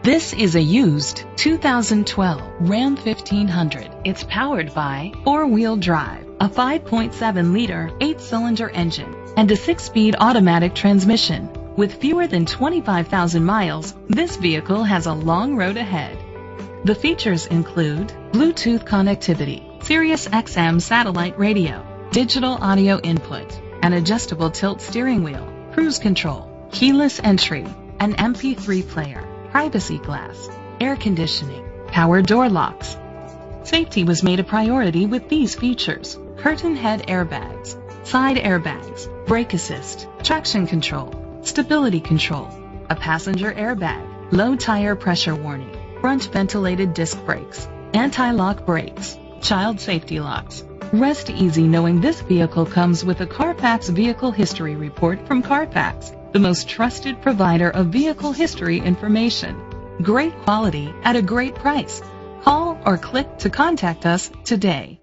This is a used 2012 Ram 1500. It's powered by four-wheel drive, a 5.7-liter, 8-cylinder engine, and a 6-speed automatic transmission. With fewer than 25,000 miles, this vehicle has a long road ahead. The features include Bluetooth connectivity, Sirius XM satellite radio, digital audio input, an adjustable tilt steering wheel, cruise control, keyless entry, an MP3 player, privacy glass, air conditioning, power door locks. Safety was made a priority with these features: curtain head airbags, side airbags, brake assist, traction control, stability control, a passenger airbag, low tire pressure warning, front ventilated disc brakes, anti-lock brakes, child safety locks. Rest easy knowing this vehicle comes with a Carfax Vehicle History Report from Carfax, the most trusted provider of vehicle history information. Great quality at a great price. Call or click to contact us today.